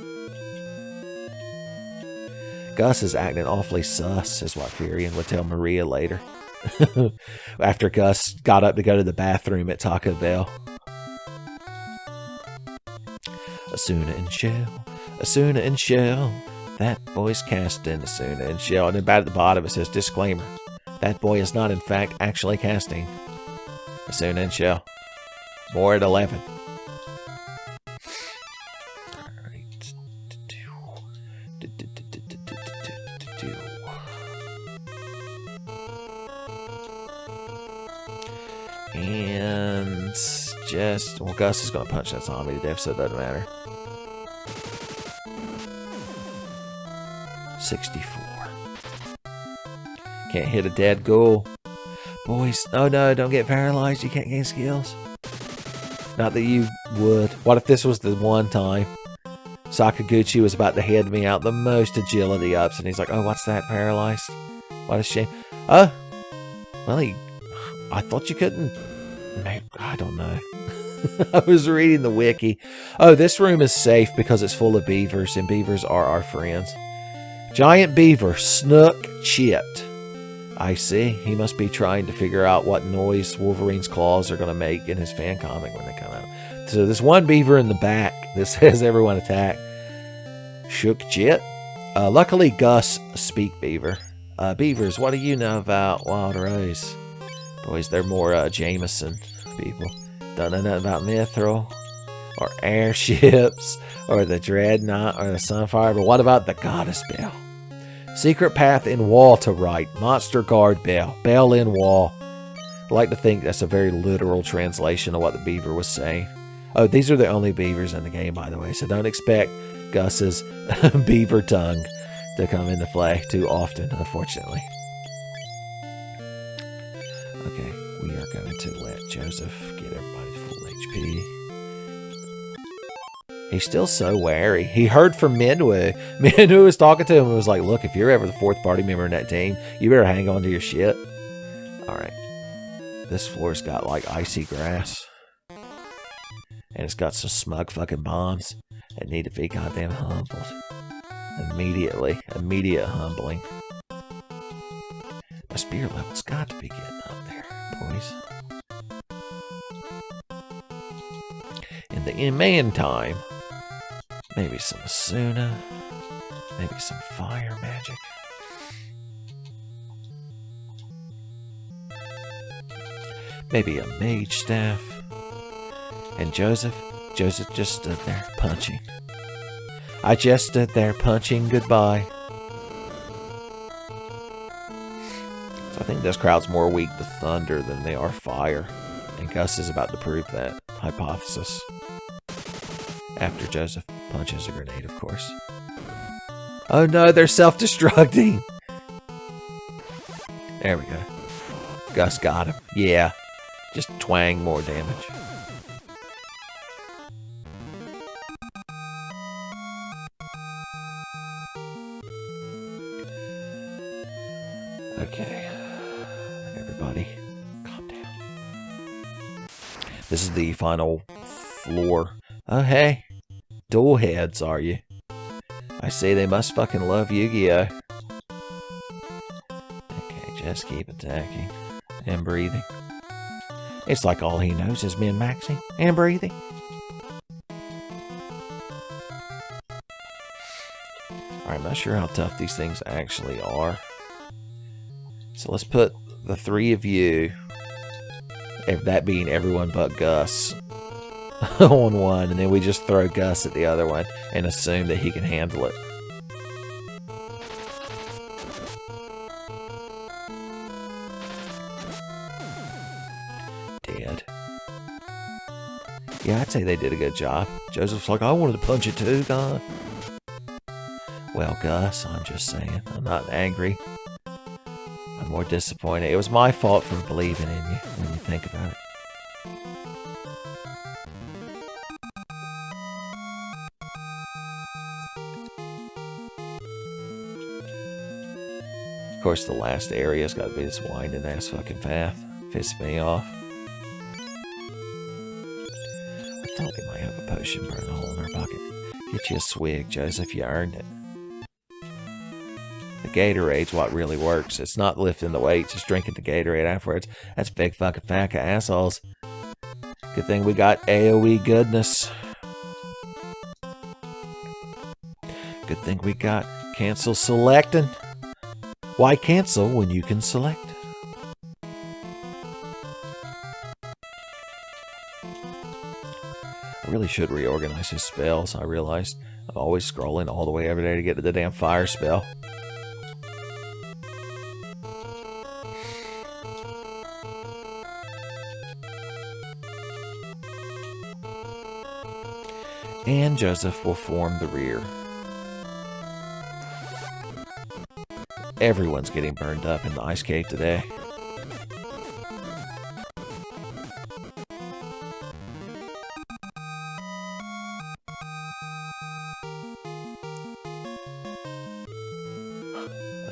Speaker 2: Gus is acting awfully sus, is what Furion would tell Maria later. After Gus got up to go to the bathroom at Taco Bell. Asuna and Shell, Asuna and Shell. That boy's casting Asuna and Shell. And then back at the bottom it says, disclaimer. That boy is not in fact actually casting Asuna and Shell. More at 11. Alright. And just, well, Gus is going to punch that zombie to death, so it doesn't matter. 64. Can't hit a dead ghoul. Boys, oh no, don't get paralyzed. You can't gain skills. Not that you would. What if this was the one time Sakaguchi was about to head me out the most agility ups, and he's like, oh, what's that, paralyzed? What a shame. Oh, well, I thought you couldn't. Maybe, I don't know. I was reading the wiki. Oh, this room is safe because it's full of beavers, and beavers are our friends. Giant beaver, Snook chipped. I see. He must be trying to figure out what noise Wolverine's claws are going to make in his fan comic when they come out. So there's one beaver in the back that says everyone attack. Shook chip. Luckily, Gus speak beaver. Beavers, what do you know about Wild Rose? Boys, they're more Jameson people. Don't know nothing about Mithril, or airships, or the Dreadnought, or the Sunfire, but what about the Goddess Bell? Secret path in wall to right. Monster guard bell. Bell in wall. I like to think that's a very literal translation of what the beaver was saying. Oh, these are the only beavers in the game, by the way, so don't expect Gus's beaver tongue to come into play too often, unfortunately. Okay, we are going to let Joseph get everybody to full HP. He's still so wary. He heard from Minwoo. Minwoo was talking to him and was like, look, if you're ever the fourth party member in that team, you better hang on to your shit. Alright. This floor's got like icy grass. And it's got some smug fucking bombs that need to be goddamn humbled. Immediately. Immediate humbling. My spirit level's got to be getting up there, boys. In the meantime, maybe some Asuna, maybe some fire magic. Maybe a Mage Staff. And Joseph just stood there punching. I just stood there punching goodbye. So I think this crowd's more weak to thunder than they are fire. And Gus is about to prove that hypothesis. After Joseph punches a grenade, of course. Oh no, they're self-destructing! There we go. Gus got him. Yeah. Just twang more damage. Okay. Everybody, calm down. This is the final floor. Oh, hey. Dual heads, are you? I say they must fucking love Yu-Gi-Oh! Okay, just keep attacking. And breathing. It's like all he knows is min-maxing and breathing. Alright, I'm not sure how tough these things actually are. So let's put the three of you, if that being everyone but Gus, on one, and then we just throw Gus at the other one and assume that he can handle it. Dead. Yeah, I'd say they did a good job. Joseph's like, I wanted to punch it too, God. Well, Gus, I'm just saying, I'm not angry. I'm more disappointed. It was my fault for believing in you when you think about it. Of course, the last area's got to be this winding ass fucking path. Pisses me off. I thought we might have a potion burn a hole in our pocket. Get you a swig, Joseph. You earned it. The Gatorade's what really works. It's not lifting the weights, it's drinking the Gatorade afterwards. That's big fucking pack of assholes. Good thing we got AoE goodness. Good thing we got cancel selecting. Why cancel when you can select? I really should reorganize his spells. I realized I'm always scrolling all the way over there to get to the damn fire spell. And Joseph will form the rear. Everyone's getting burned up in the ice cave today.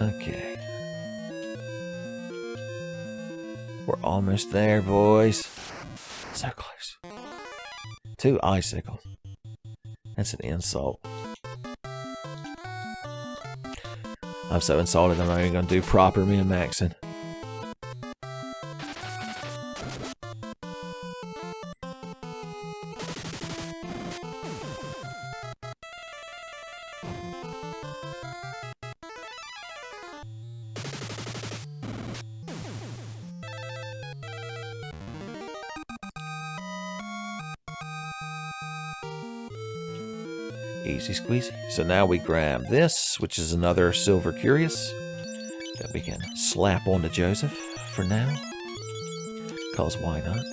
Speaker 2: Okay. We're almost there, boys. So close. 2 icicles. That's an insult. I'm so insulted I'm not even going to do proper min-maxing. Easy squeezy. So now we grab this, which is another Silver Curious that we can slap onto Joseph for now. Because why not?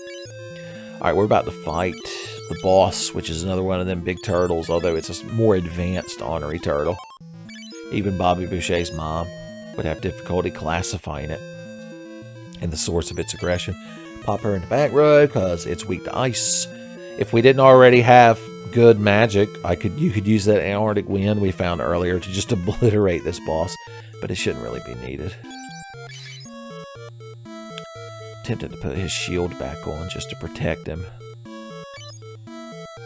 Speaker 2: Alright, we're about to fight the boss, which is another one of them big turtles, although it's a more advanced ornery turtle. Even Bobby Boucher's mom would have difficulty classifying it and the source of its aggression. Pop her in the back row because it's weak to ice. If we didn't already have good magic, you could use that Arctic Wind we found earlier to just obliterate this boss, but it shouldn't really be needed. Tempted to put his shield back on just to protect him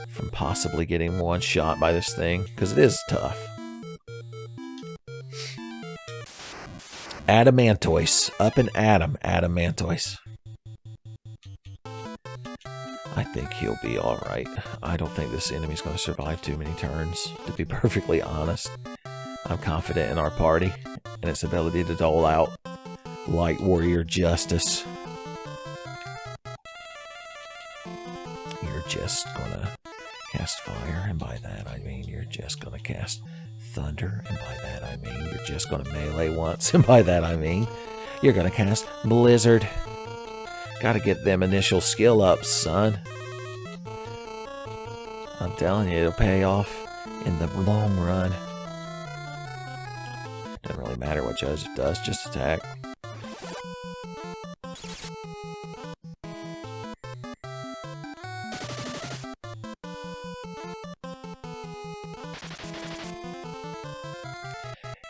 Speaker 2: from possibly getting one shot by this thing, because it is tough. Adamantoise. Up and Adamantoise. I think he'll be alright. I don't think this enemy's going to survive too many turns, to be perfectly honest. I'm confident in our party and its ability to dole out light warrior justice. You're just gonna cast fire, and by that I mean you're just gonna cast thunder, and by that I mean you're just gonna melee once, and by that I mean you're gonna cast blizzard. Gotta get them initial skill ups, son. I'm telling you, it'll pay off in the long run. Doesn't really matter what Joseph does, just attack.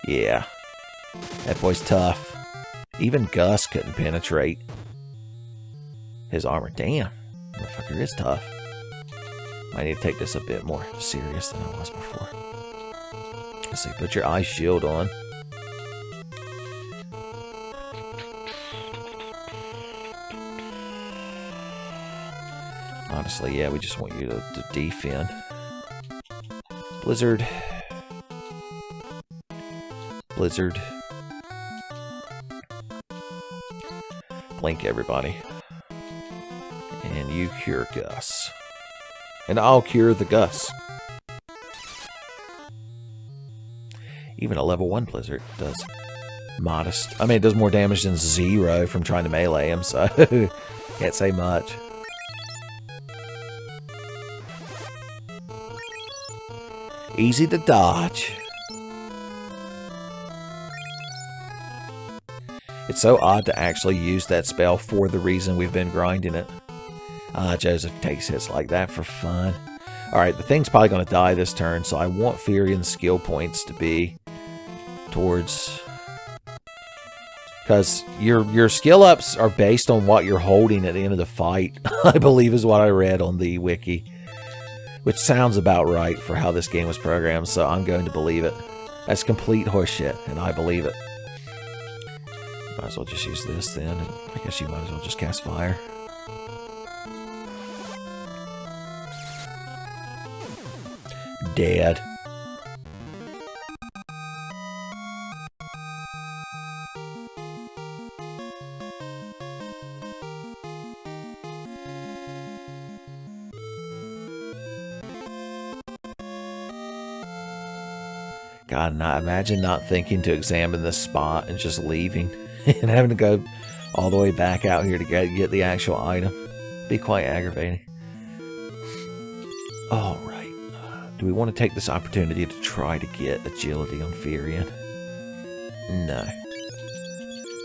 Speaker 2: Yeah, that boy's tough. Even Gus couldn't penetrate his armor. Damn, motherfucker is tough. I need to take this a bit more serious than I was before. Let's see, put your ice shield on. Honestly, yeah, we just want you to defend. Blizzard. Blizzard. Blink, everybody. And you cure Gus. And I'll cure the Gus. Even a level 1 Blizzard does modest. I mean, it does more damage than 0 from trying to melee him, so can't say much. Easy to dodge. It's so odd to actually use that spell for the reason we've been grinding it. Joseph takes hits like that for fun. Alright, the thing's probably going to die this turn, so I want Furion's skill points to be towards... Because your skill ups are based on what you're holding at the end of the fight, I believe is what I read on the wiki. Which sounds about right for how this game was programmed, so I'm going to believe it. That's complete horseshit, and I believe it. Might as well just use this then, and I guess you might as well just cast fire. Dead. God, imagine not thinking to examine this spot and just leaving and having to go all the way back out here to get the actual item. Be quite aggravating. All right. Do we want to take this opportunity to try to get agility on Furion? No.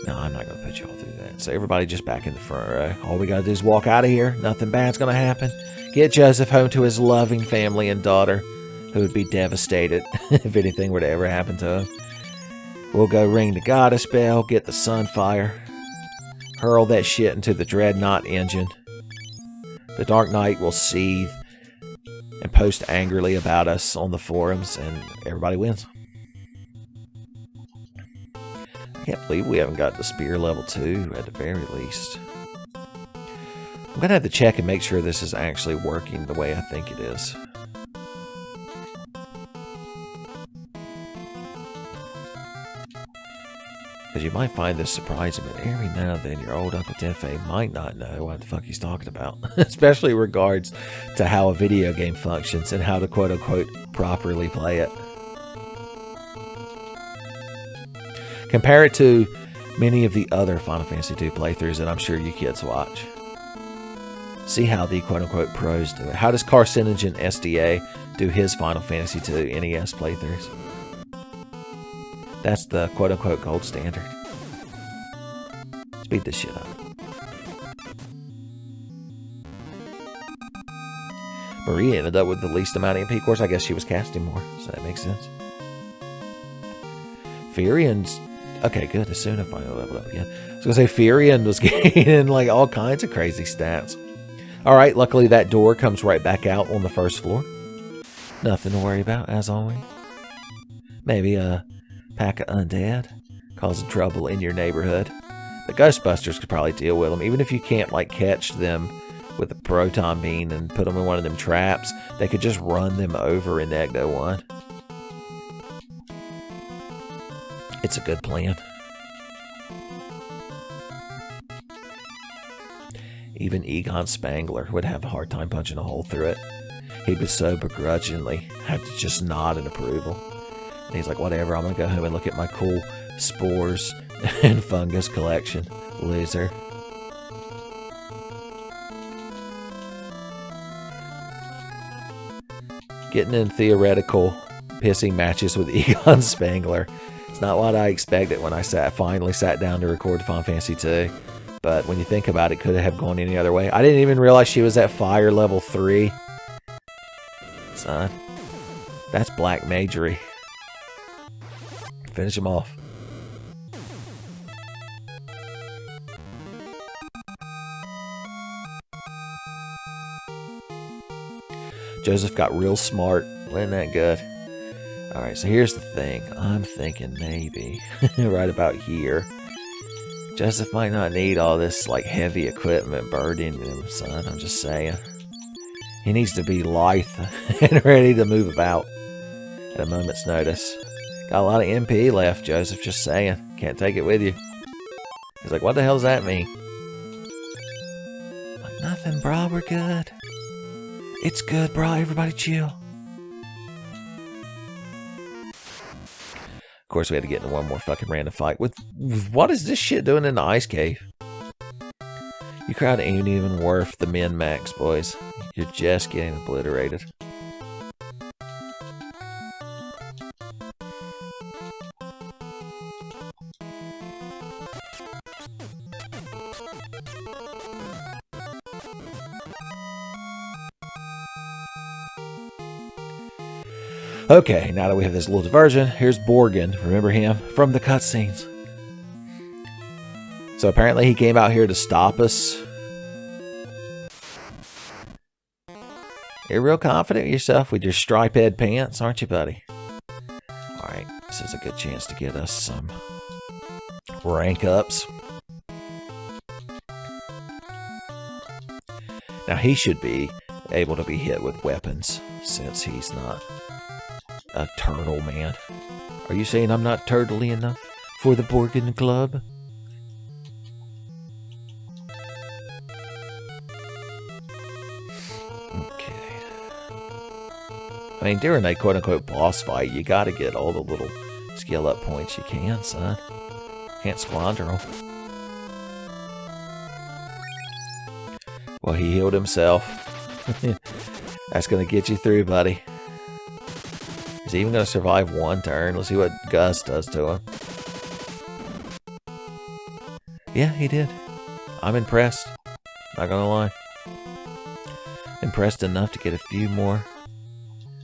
Speaker 2: No, I'm not going to put you all through that. So everybody just back in the front row. All we got to do is walk out of here. Nothing bad's going to happen. Get Joseph home to his loving family and daughter, who would be devastated if anything were to ever happen to him. We'll go ring the goddess bell, get the sunfire, hurl that shit into the dreadnought engine. The Dark Knight will seethe and post angrily about us on the forums, and everybody wins. I can't believe we haven't got the spear level 2 at the very least. I'm going to have to check and make sure this is actually working the way I think it is. Because you might find this surprising, but every now and then your old Uncle Tenfey might not know what the fuck he's talking about. Especially in regards to how a video game functions and how to quote-unquote properly play it. Compare it to many of the other Final Fantasy II playthroughs that I'm sure you kids watch. See how the quote-unquote pros do it. How does Carcinogen SDA do his Final Fantasy II NES playthroughs? That's the quote-unquote gold standard. Speed this shit up. Maria ended up with the least amount of MP cores. I guess she was casting more, so that makes sense. Furian's... Okay, good. As soon as I finally leveled up again. I was going to say Furian was gaining like all kinds of crazy stats. Alright, luckily that door comes right back out on the first floor. Nothing to worry about, as always. Maybe a pack of undead causing trouble in your neighborhood. The Ghostbusters could probably deal with them. Even if you can't like catch them with a proton beam and put them in one of them traps, they could just run them over in Ecto 1. It's a good plan. Even Egon Spangler would have a hard time punching a hole through it. He would so begrudgingly have to just nod in approval. And he's like, whatever, I'm going to go home and look at my cool spores and fungus collection. Loser. Getting in theoretical pissing matches with Egon Spangler. It's not what I expected when I finally sat down to record Final Fantasy II. But when you think about it, could it have gone any other way? I didn't even realize she was at fire level 3. Son. That's black magery. Finish him off. Joseph got real smart. Wasn't that good? Alright, so here's the thing. I'm thinking maybe right about here. Joseph might not need all this like heavy equipment burdened him, son. I'm just saying. He needs to be lithe and ready to move about at a moment's notice. Got a lot of MP left, Joseph. Just saying. Can't take it with you. He's like, what the hell does that mean? Like, nothing, bro. We're good. It's good, bro. Everybody chill. Of course, we had to get into one more fucking random fight. With what is this shit doing in the ice cave? You crowd ain't even worth the min-max, boys. You're just getting obliterated. Okay, now that we have this little diversion, here's Borgin. Remember him from the cutscenes. So apparently he came out here to stop us. You're real confident in yourself with your striped pants, aren't you, buddy? Alright, this is a good chance to get us some rank ups. Now he should be able to be hit with weapons since he's not a turtle man. Are you saying I'm not turtley enough for the Borgin Club? Okay. I mean, during a quote-unquote boss fight, you gotta get all the little skill up points you can, son. Can't squander them. Well, he healed himself. That's gonna get you through, buddy. Is he even going to survive one turn? Let's see what Gus does to him. Yeah, he did. I'm impressed. Not gonna lie. Impressed enough to get a few more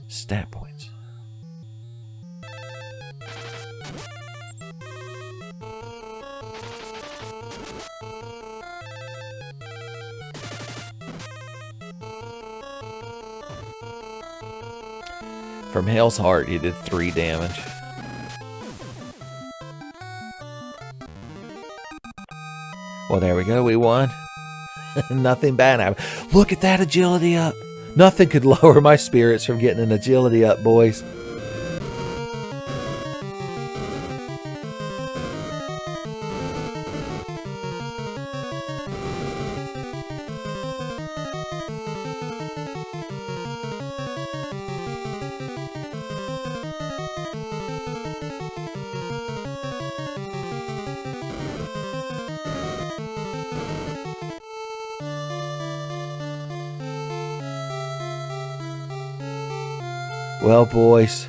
Speaker 2: stat points. From Hell's Heart, he did 3 damage. Well, there we go. We won. Nothing bad happened. Look at that agility up. Nothing could lower my spirits from getting an agility up, boys. Well, boys,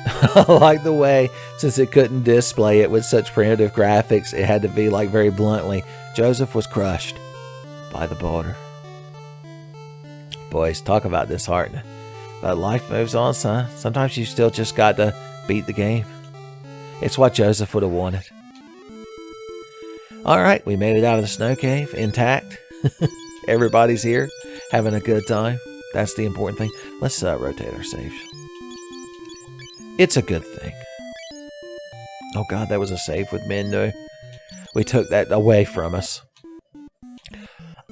Speaker 2: I like the way, since it couldn't display it with such primitive graphics, it had to be like very bluntly, Joseph was crushed by the boulder. Boys, talk about disheartening. But life moves on, son. Sometimes you still just got to beat the game. It's what Joseph would have wanted. Alright, we made it out of the snow cave intact. Everybody's here, having a good time. That's the important thing. Let's rotate our saves. It's a good thing. Oh god, that was a save with Mendo. We took that away from us.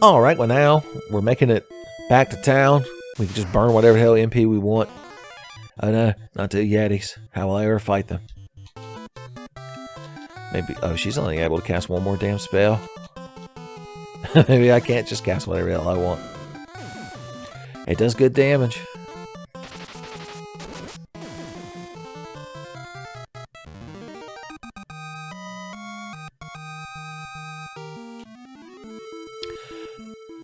Speaker 2: Alright, well now, we're making it back to town. We can just burn whatever the hell MP we want. Oh no, not two Yetis. How will I ever fight them? Maybe, oh, she's only able to cast one more damn spell. Maybe I can't just cast whatever the hell I want. It does good damage.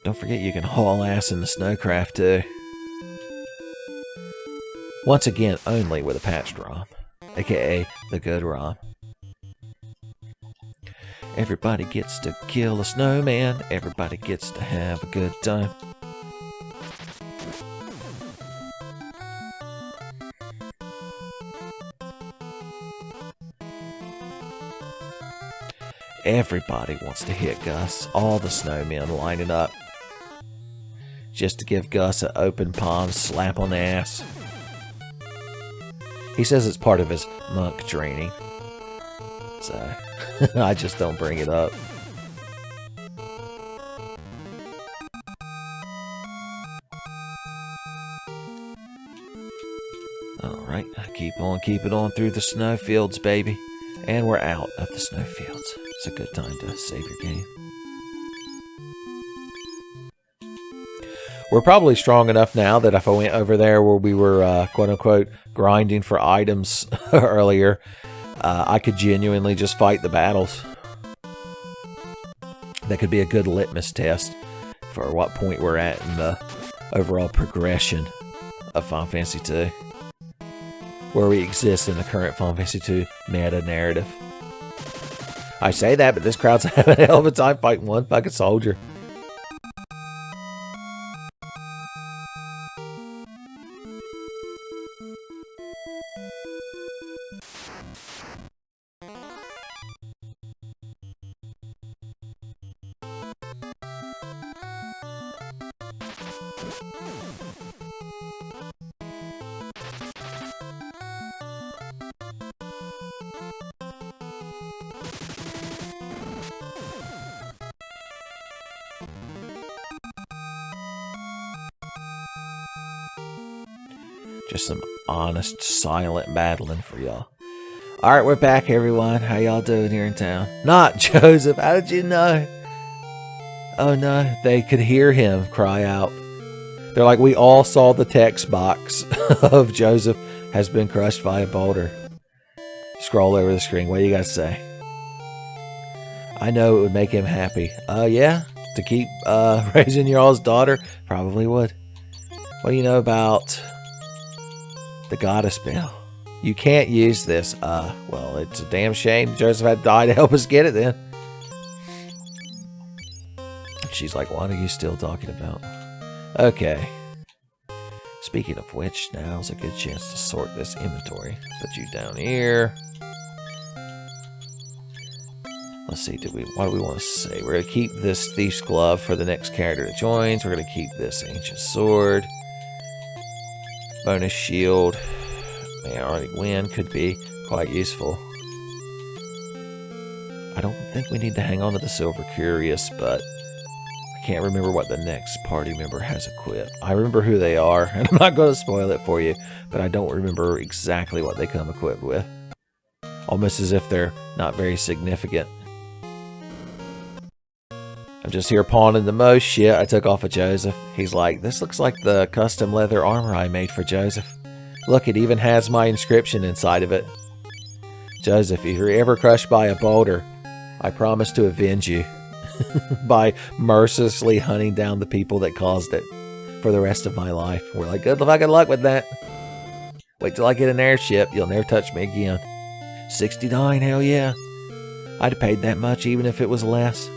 Speaker 2: Don't forget you can haul ass in the Snowcraft too. Once again, only with a patched ROM, aka the good ROM. Everybody gets to kill a snowman. Everybody gets to have a good time. Everybody wants to hit Gus. All the snowmen lining up just to give Gus an open palm slap on the ass. He says it's part of his monk training. So, I just don't bring it up. Alright, keep on keeping on through the snowfields, baby. And we're out of the snowfields. It's a good time to save your game. We're probably strong enough now that if I went over there where we were, quote-unquote, grinding for items earlier, I could genuinely just fight the battles. That could be a good litmus test for what point we're at in the overall progression of Final Fantasy II. Where we exist in the current Final Fantasy II meta-narrative. I say that, but this crowd's having a hell of a time fighting one fucking soldier. Just some honest, silent battling for y'all. Alright, we're back, everyone. How y'all doing here in town? Not Joseph. How did you know? Oh no, they could hear him cry out. They're like, we all saw the text box of Joseph has been crushed by a boulder. Scroll over the screen. What do you guys say? I know it would make him happy. Yeah? To keep raising y'all's daughter? Probably would. What do you know about the goddess spell? You can't use this. Well, it's a damn shame Joseph had to die to help us get it then. She's like, what are you still talking about? Okay. Speaking of which, now's a good chance to sort this inventory. Put you down here. Let's see, what do we want to say? We're going to keep this Thief's Glove for the next character that joins. We're going to keep this Ancient Sword. Bonus Shield. Man, already win could be quite useful. I don't think we need to hang on to the Silver Curious, but I can't remember what the next party member has equipped. I remember who they are, and I'm not going to spoil it for you, but I don't remember exactly what they come equipped with. Almost as if they're not very significant. I'm just here pawning the most shit I took off of Joseph. He's like, this looks like the custom leather armor I made for Joseph. Look, it even has my inscription inside of it. Joseph, if you're ever crushed by a boulder, I promise to avenge you. by mercilessly hunting down the people that caused it for the rest of my life. We're like, good fucking luck with that. Wait till I get an airship. You'll never touch me again. 69, hell yeah. I'd have paid that much even if it was less.